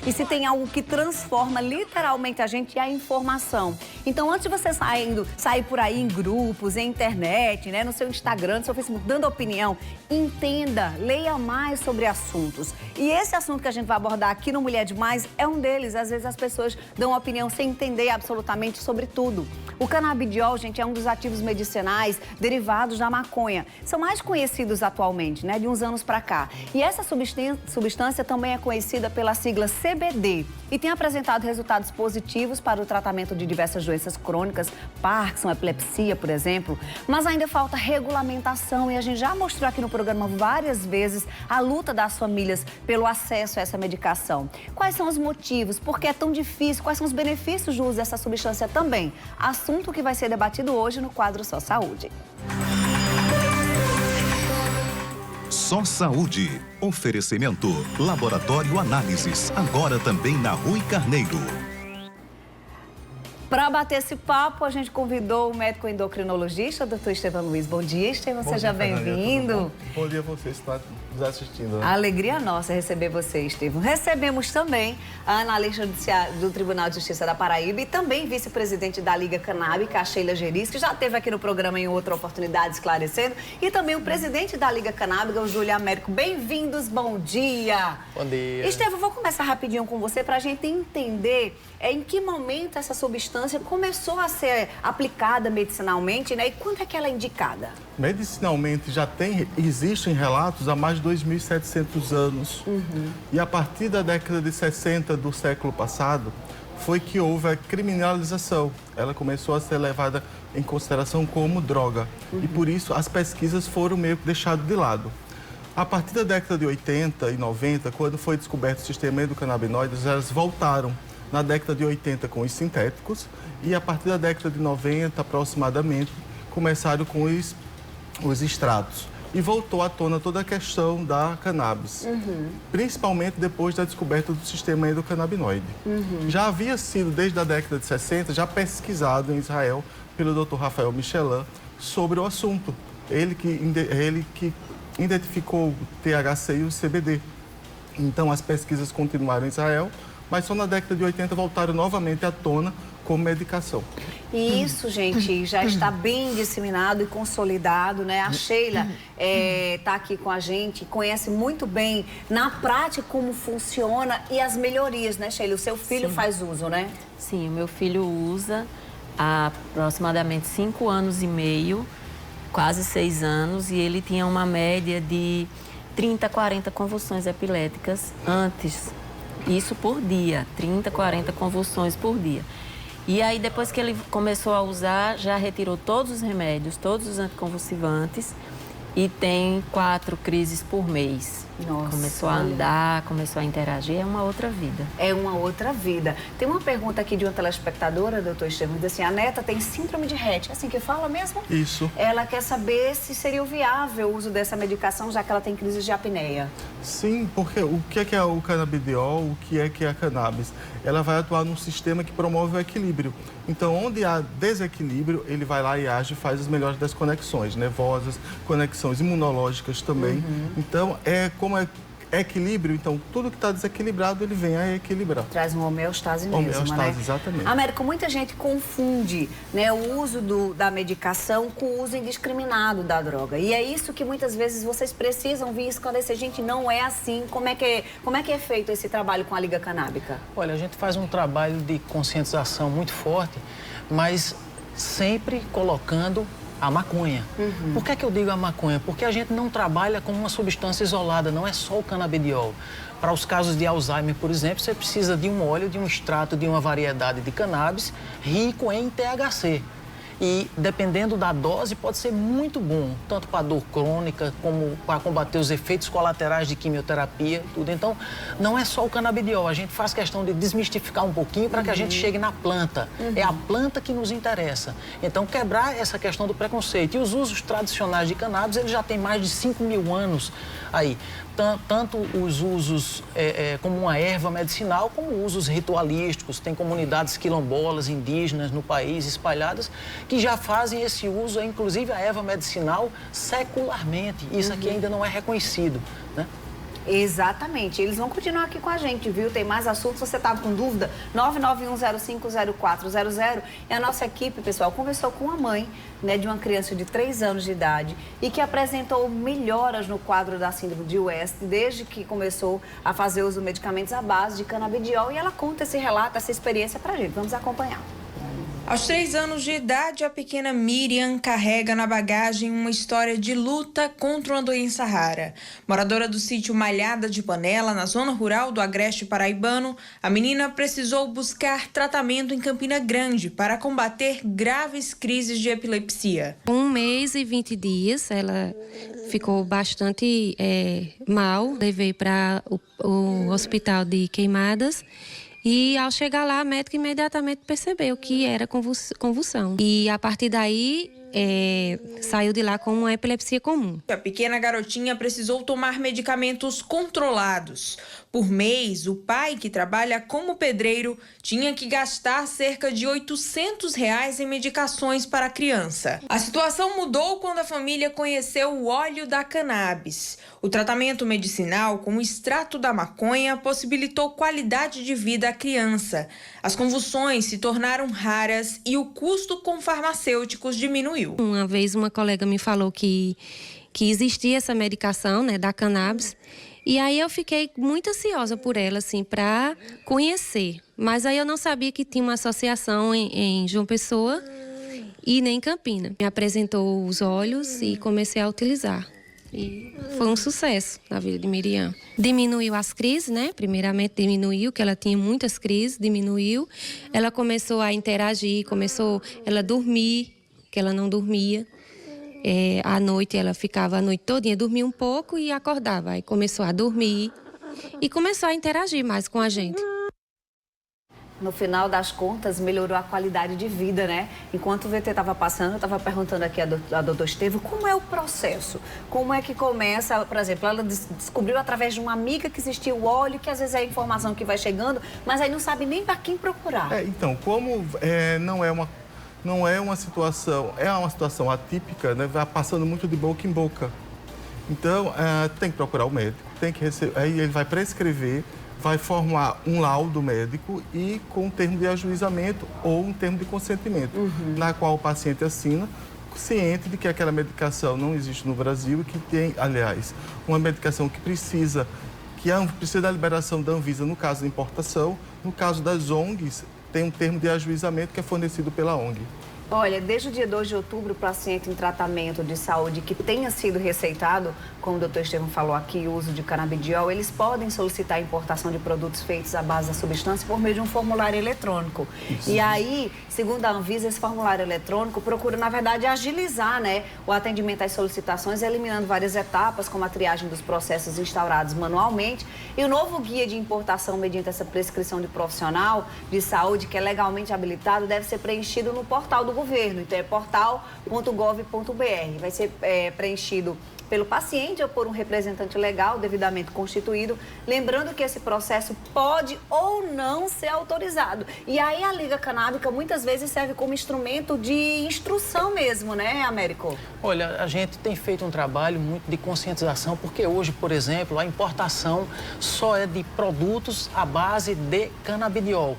e se tem algo que transforma literalmente a gente, é a informação. Então, antes de você sair por aí em grupos, em internet, né, no seu Instagram, no seu Facebook, dando opinião, entenda, leia mais sobre assuntos. E esse assunto que a gente vai abordar aqui no Mulher Demais é um deles. Às vezes as pessoas dão opinião sem entender absolutamente sobre tudo. O canabidiol, gente, é um dos ativos medicinais derivados da maconha. São mais conhecidos atualmente, né, de uns anos para cá. E essa substância também é conhecida pela sigla CBD e tem apresentado resultados positivos para o tratamento de diversas doenças crônicas, Parkinson, epilepsia, por exemplo. Mas ainda falta regulamentação e a gente já mostrou aqui no programa várias vezes a luta das famílias pelo acesso a essa medicação. Quais são os motivos? Por que é tão difícil? Quais são os benefícios do uso dessa substância também? Assunto que vai ser debatido hoje no quadro Só Saúde. Só Saúde. Oferecimento. Laboratório Análises. Agora também na Rui Carneiro. Para bater esse papo, a gente convidou o médico endocrinologista, doutor Estevão Luiz. Bom dia, Estevão. Seja bem-vindo. Bom dia a você, está nos assistindo. Né? A alegria nossa receber você, Estevão. Recebemos também a analista do Tribunal de Justiça da Paraíba e também vice-presidente da Liga Canábica, a Sheila Geris, que já esteve aqui no programa em outra oportunidade esclarecendo, e também o presidente da Liga Canábica, o Júlio Américo. Bem-vindos, bom dia. Bom dia. Estevão, vou começar rapidinho com você para a gente entender em que momento essa substância começou a ser aplicada medicinalmente, né? E quando é que ela é indicada? Medicinalmente existem relatos há mais de 2.700 anos. E a partir da década de 60 do século passado, foi que houve a criminalização. Ela começou a ser levada em consideração como droga. E por isso as pesquisas foram meio que deixadas de lado. A partir da década de 80 e 90, quando foi descoberto o sistema endocannabinoides, elas voltaram na década de 80 com os sintéticos e a partir da década de 90 aproximadamente começaram com os extratos e voltou à tona toda a questão da cannabis, principalmente depois da descoberta do sistema endocannabinoide. Já havia sido desde a década de 60 já pesquisado em Israel pelo Dr. Rafael Michelin sobre o assunto. Ele que identificou o THC e o CBD. Então as pesquisas continuaram em Israel, mas só na década de 80 voltaram novamente à tona como medicação. E isso, gente, já está bem disseminado e consolidado, né? A Sheila está aqui com a gente, conhece muito bem na prática como funciona e as melhorias, né, Sheila? O seu filho faz uso, né? Sim, o meu filho usa há aproximadamente 5 anos e meio, quase 6 anos, e ele tinha uma média de 30, 40 convulsões epiléticas antes. Isso por dia, 30, 40 convulsões por dia. E aí, depois que ele começou a usar, já retirou todos os remédios, todos os anticonvulsivantes e tem 4 crises por mês. Nossa, começou a andar, começou a interagir, é uma outra vida. É uma outra vida. Tem uma pergunta aqui de uma telespectadora, doutor Estevão, diz assim, a neta tem síndrome de Rett, é assim que fala mesmo? Isso. Ela quer saber se seria viável o uso dessa medicação, já que ela tem crises de apneia. Sim, porque o que é o canabidiol, o que é a cannabis? Ela vai atuar num sistema que promove o equilíbrio. Então, onde há desequilíbrio, ele vai lá e age e faz as melhores das conexões nervosas, conexões imunológicas também. Então, como é equilíbrio, então tudo que está desequilibrado, ele vem a equilibrar. Traz uma homeostase mesmo, homeostase, né? exatamente. Américo, muita gente confunde, né, o uso da medicação com o uso indiscriminado da droga. E é isso que muitas vezes vocês precisam vir esclarecer. Gente, não é assim. Como é que é feito esse trabalho com a Liga Canábica? Olha, a gente faz um trabalho de conscientização muito forte, mas sempre colocando a maconha. Por que eu digo a maconha? Porque a gente não trabalha com uma substância isolada, não é só o canabidiol. Para os casos de Alzheimer, por exemplo, você precisa de um óleo, de um extrato de uma variedade de cannabis rico em THC. E, dependendo da dose, pode ser muito bom, tanto para dor crônica, como para combater os efeitos colaterais de quimioterapia, tudo. Então, não é só o canabidiol, a gente faz questão de desmistificar um pouquinho para que a gente chegue na planta. É a planta que nos interessa. Então, quebrar essa questão do preconceito. E os usos tradicionais de cannabis, eles já têm mais de 5.000 anos aí. Tanto os usos como uma erva medicinal, como usos ritualísticos. Tem comunidades quilombolas, indígenas no país, espalhadas, que já fazem esse uso, inclusive a erva medicinal, secularmente. Isso aqui ainda não é reconhecido, né? Exatamente. Eles vão continuar aqui com a gente, viu? Tem mais assuntos. Se você estava com dúvida, 991050400. E a nossa equipe, pessoal, conversou com a mãe, né, de uma criança de 3 anos de idade e que apresentou melhoras no quadro da síndrome de West desde que começou a fazer uso de medicamentos à base de canabidiol. E ela conta esse relato, essa experiência pra gente. Vamos acompanhar. Aos 3 anos de idade, a pequena Miriam carrega na bagagem uma história de luta contra uma doença rara. Moradora do sítio Malhada de Panela, na zona rural do Agreste Paraibano, a menina precisou buscar tratamento em Campina Grande para combater graves crises de epilepsia. 1 mês e 20 dias, ela ficou bastante mal, levei para o hospital de Queimadas. E ao chegar lá, a médica imediatamente percebeu que era convulsão. E a partir daí, saiu de lá com uma epilepsia comum. A pequena garotinha precisou tomar medicamentos controlados. Por mês, o pai, que trabalha como pedreiro, tinha que gastar cerca de R$800 em medicações para a criança. A situação mudou quando a família conheceu o óleo da cannabis. O tratamento medicinal com o extrato da maconha possibilitou qualidade de vida à criança. As convulsões se tornaram raras e o custo com farmacêuticos diminuiu. Uma vez uma colega me falou que existia essa medicação, né, da cannabis. E aí eu fiquei muito ansiosa por ela, assim, para conhecer. Mas aí eu não sabia que tinha uma associação em João Pessoa e nem em Campina. Me apresentou os óleos e comecei a utilizar. E foi um sucesso na vida de Miriam. Diminuiu as crises, né? Primeiramente diminuiu, que ela tinha muitas crises, diminuiu. Ela começou a interagir, começou ela dormir, que ela não dormia. À noite, ela ficava a noite todinha, dormia um pouco e acordava. Aí começou a dormir e começou a interagir mais com a gente. No final das contas, melhorou a qualidade de vida, né? Enquanto o VT estava passando, eu estava perguntando aqui a doutor Estevam, como é o processo? Como é que começa, por exemplo, ela descobriu através de uma amiga que existia o óleo, que às vezes é a informação que vai chegando, mas aí não sabe nem para quem procurar. Então, como não é uma situação, é uma situação atípica, né? Vai passando muito de boca em boca. Então, tem que procurar o médico, aí ele vai prescrever, vai formar um laudo médico e com um termo de ajuizamento ou um termo de consentimento, na qual o paciente assina, ciente de que aquela medicação não existe no Brasil e que tem, aliás, uma medicação que precisa da liberação da Anvisa no caso da importação, no caso das ONGs, tem um termo de ajuizamento que é fornecido pela ONG. Olha, desde o dia 2 de outubro, o paciente em tratamento de saúde que tenha sido receitado, como o doutor Estevam falou aqui, o uso de canabidiol, eles podem solicitar a importação de produtos feitos à base da substância por meio de um formulário eletrônico. Isso. E aí, segundo a Anvisa, esse formulário eletrônico procura, na verdade, agilizar, né, o atendimento às solicitações, eliminando várias etapas, como a triagem dos processos instaurados manualmente. E o novo guia de importação, mediante essa prescrição de profissional de saúde, que é legalmente habilitado, deve ser preenchido no portal do governo. Então, é portal.gov.br. Vai ser preenchido pelo paciente ou por um representante legal devidamente constituído. Lembrando que esse processo pode ou não ser autorizado. E aí a Liga Canábica muitas vezes serve como instrumento de instrução mesmo, né, Américo? Olha, a gente tem feito um trabalho muito de conscientização, porque hoje, por exemplo, a importação só é de produtos à base de canabidiol.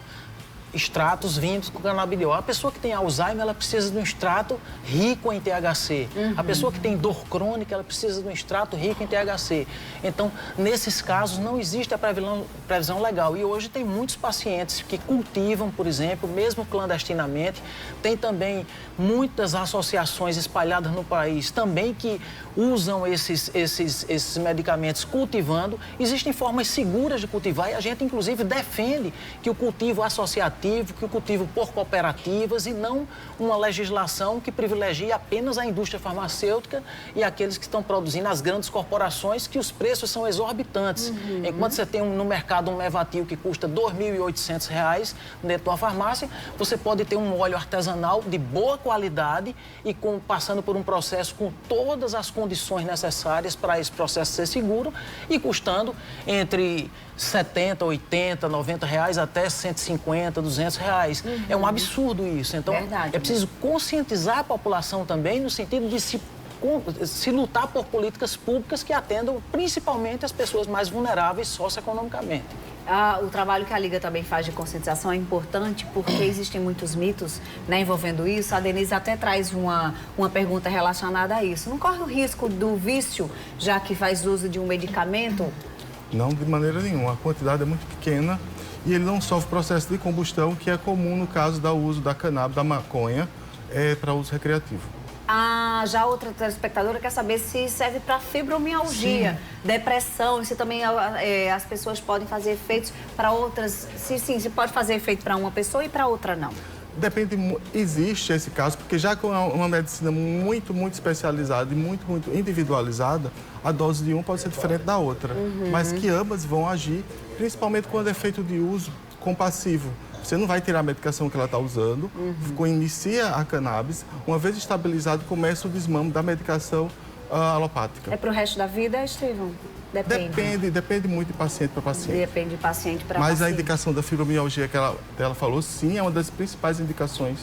Extratos vindos com canabidiol. A pessoa que tem Alzheimer, ela precisa de um extrato rico em THC. A pessoa que tem dor crônica, ela precisa de um extrato rico em THC. Então, nesses casos, não existe a previsão legal. E hoje tem muitos pacientes que cultivam, por exemplo, mesmo clandestinamente. Tem também muitas associações espalhadas no país também que usam esses medicamentos cultivando. Existem formas seguras de cultivar e a gente, inclusive, defende que o cultivo associativo, que o cultivo por cooperativas e não uma legislação que privilegie apenas a indústria farmacêutica e aqueles que estão produzindo, as grandes corporações, que os preços são exorbitantes. Enquanto você tem no mercado um Mevatil que custa R$ 2.800 dentro de uma farmácia, você pode ter um óleo artesanal de boa qualidade e passando por um processo com todas as condições necessárias para esse processo ser seguro e custando entre 70, 80, 90 reais até 150, 200 reais. É um absurdo isso. Então, é preciso conscientizar a população também no sentido de se se lutar por políticas públicas que atendam principalmente as pessoas mais vulneráveis socioeconomicamente. O trabalho que a Liga também faz de conscientização é importante porque existem muitos mitos, né, envolvendo isso. A Denise até traz uma pergunta relacionada a isso. Não corre o risco do vício, já que faz uso de um medicamento? Não, de maneira nenhuma. A quantidade é muito pequena e ele não sofre processo de combustão, que é comum no caso do uso da cannabis, da maconha, para uso recreativo. Já outra telespectadora quer saber se serve para fibromialgia, sim, depressão, se também as pessoas podem fazer efeitos para outras, se pode fazer efeito para uma pessoa e para outra não. Depende, existe esse caso, porque já com uma medicina muito especializada e muito individualizada, a dose de um pode ser diferente da outra, mas que ambas vão agir, principalmente quando é feito de uso compassivo. Você não vai tirar a medicação que ela está usando, inicia a cannabis, uma vez estabilizado, começa o desmame da medicação alopática. É para o resto da vida, Estevão? Depende muito de paciente para paciente. Depende de paciente para paciente. Mas a indicação da fibromialgia que ela falou, sim, é uma das principais indicações.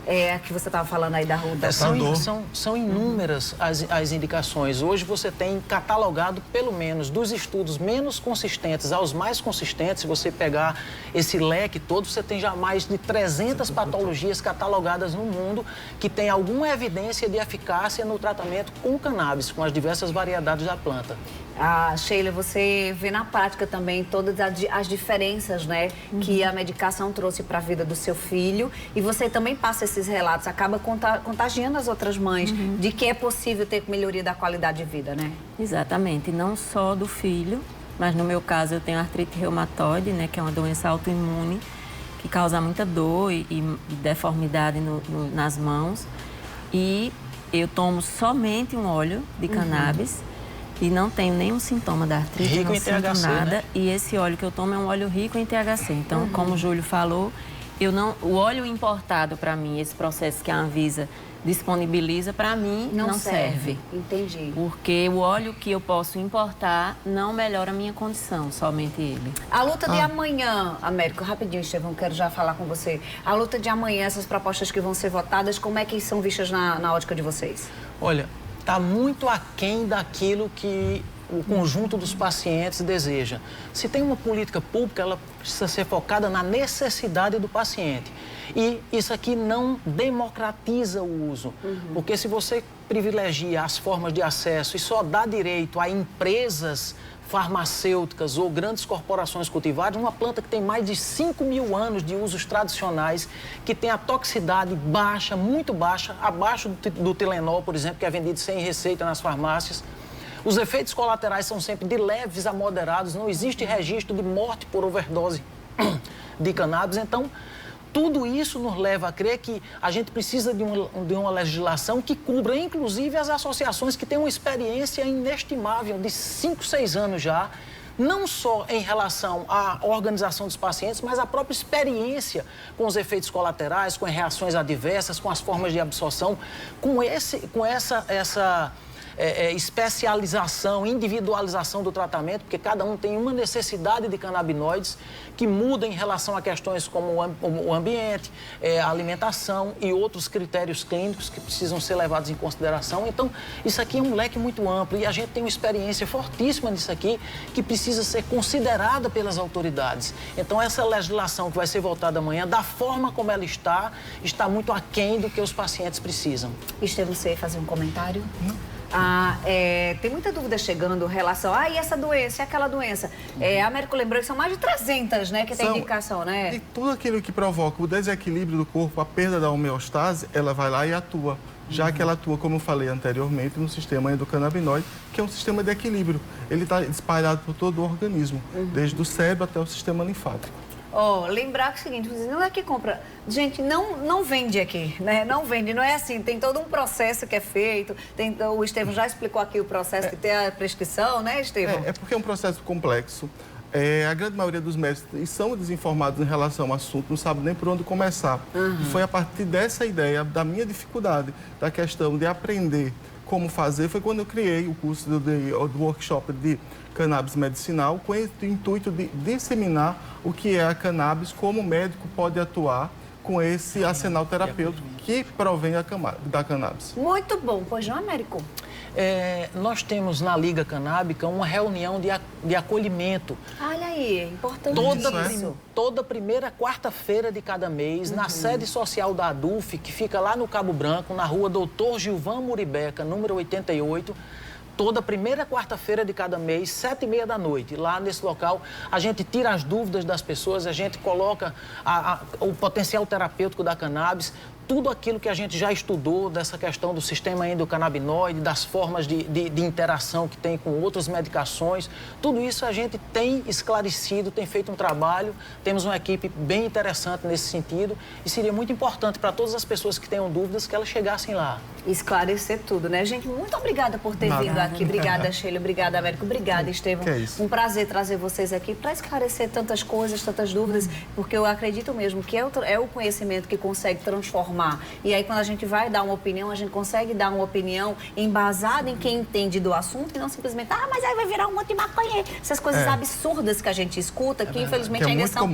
É a que você estava falando aí da Ruda. São inúmeras as indicações. Hoje você tem catalogado, pelo menos, dos estudos menos consistentes aos mais consistentes, se você pegar esse leque todo, você tem já mais de 300 patologias catalogadas no mundo que tem alguma evidência de eficácia no tratamento com cannabis, com as diversas variedades da planta. Sheila, você vê na prática também todas as diferenças, né, que a medicação trouxe para a vida do seu filho, e você também passa esses relatos, acaba contagiando as outras mães de que é possível ter melhoria da qualidade de vida, né? Exatamente, não só do filho, mas no meu caso eu tenho artrite reumatoide, né, que é uma doença autoimune que causa muita dor e deformidade nas mãos, e eu tomo somente um óleo de cannabis. E não tenho nenhum sintoma da artrite, rico não em sinto THC, nada. Né? E esse óleo que eu tomo é um óleo rico em THC. Então, como o Júlio falou, o óleo importado para mim, esse processo que a Anvisa disponibiliza, para mim, não serve. Entendi. Porque o óleo que eu posso importar não melhora a minha condição, somente ele. A luta de amanhã, Américo, rapidinho, Estevão, quero já falar com você. A luta de amanhã, essas propostas que vão ser votadas, como é que são vistas na ótica de vocês? Olha, está muito aquém daquilo que o conjunto dos pacientes deseja. Se tem uma política pública, ela precisa ser focada na necessidade do paciente. E isso aqui não democratiza o uso, porque se você privilegia as formas de acesso e só dá direito a empresas farmacêuticas ou grandes corporações cultivares, uma planta que tem mais de 5.000 anos de usos tradicionais, que tem a toxicidade baixa, muito baixa, abaixo do Tilenol, por exemplo, que é vendido sem receita nas farmácias. Os efeitos colaterais são sempre de leves a moderados, não existe registro de morte por overdose de cannabis. Então, tudo isso nos leva a crer que a gente precisa de uma legislação que cubra, inclusive, as associações que têm uma experiência inestimável de 5, 6 anos já, não só em relação à organização dos pacientes, mas a própria experiência com os efeitos colaterais, com as reações adversas, com as formas de absorção, com essa especialização, individualização do tratamento, porque cada um tem uma necessidade de canabinoides que muda em relação a questões como o ambiente, a alimentação e outros critérios clínicos que precisam ser levados em consideração. Então, isso aqui é um leque muito amplo e a gente tem uma experiência fortíssima nisso aqui que precisa ser considerada pelas autoridades. Então, essa legislação que vai ser votada amanhã, da forma como ela está muito aquém do que os pacientes precisam. Estevão, você ia fazer um comentário? Tem muita dúvida chegando em relação e essa doença, e aquela doença. A Américo lembrou que são mais de 300, né, que tem indicação, né? E tudo aquilo que provoca o desequilíbrio do corpo, a perda da homeostase, ela vai lá e atua. Já que ela atua, como eu falei anteriormente, no sistema endocannabinoide, que é um sistema de equilíbrio. Ele está espalhado por todo o organismo, desde o cérebro até o sistema linfático. Lembrar que é o seguinte, não é que compra... Gente, não vende aqui, né? Não vende, não é assim. Tem todo um processo que é feito. O Estevão já explicou aqui o processo que tem a prescrição, né, Estevão? É porque é um processo complexo. A grande maioria dos médicos são desinformados em relação ao assunto, não sabem nem por onde começar. E foi a partir dessa ideia, da minha dificuldade, da questão de aprender como fazer, foi quando eu criei o curso do workshop de cannabis medicinal, com o intuito de disseminar o que é a cannabis, como o médico pode atuar com esse arsenal terapêutico que provém da cannabis. Muito bom. Pois não, Américo? Nós temos na Liga Canábica uma reunião de acolhimento. Olha aí, importante isso. Toda primeira quarta-feira de cada mês, na sede social da ADUF, que fica lá no Cabo Branco, na rua Doutor Gilvan Muribeca, número 88, toda primeira quarta-feira de cada mês, 7h30 da noite, lá nesse local, a gente tira as dúvidas das pessoas, a gente coloca o potencial terapêutico da cannabis, tudo aquilo que a gente já estudou dessa questão do sistema endocannabinoide, das formas de interação que tem com outras medicações, tudo isso a gente tem esclarecido, tem feito um trabalho, temos uma equipe bem interessante nesse sentido e seria muito importante para todas as pessoas que tenham dúvidas que elas chegassem lá. Esclarecer tudo, né, gente? Muito obrigada por ter vindo aqui. Obrigada, Sheila. Obrigada, Américo. Obrigada, Estevão. Um prazer trazer vocês aqui para esclarecer tantas coisas, tantas dúvidas, porque eu acredito mesmo que é o conhecimento que consegue transformar. E aí, quando a gente vai dar uma opinião, a gente consegue dar uma opinião embasada em quem entende do assunto e não simplesmente, mas aí vai virar um monte de maconheiro. Essas coisas absurdas que a gente escuta, que infelizmente ainda são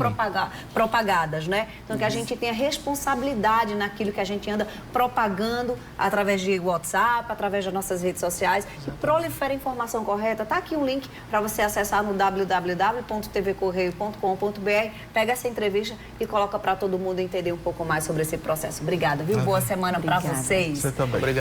propagadas, né? Então, que a gente tenha responsabilidade naquilo que a gente anda propagando através de WhatsApp, através das nossas redes sociais. Que prolifera a informação correta. Tá aqui um link para você acessar no www.tvcorreio.com.br. Pega essa entrevista e coloca para todo mundo entender um pouco mais sobre esse processo. Obrigada, viu? Boa semana para vocês. Você também. Obrigado.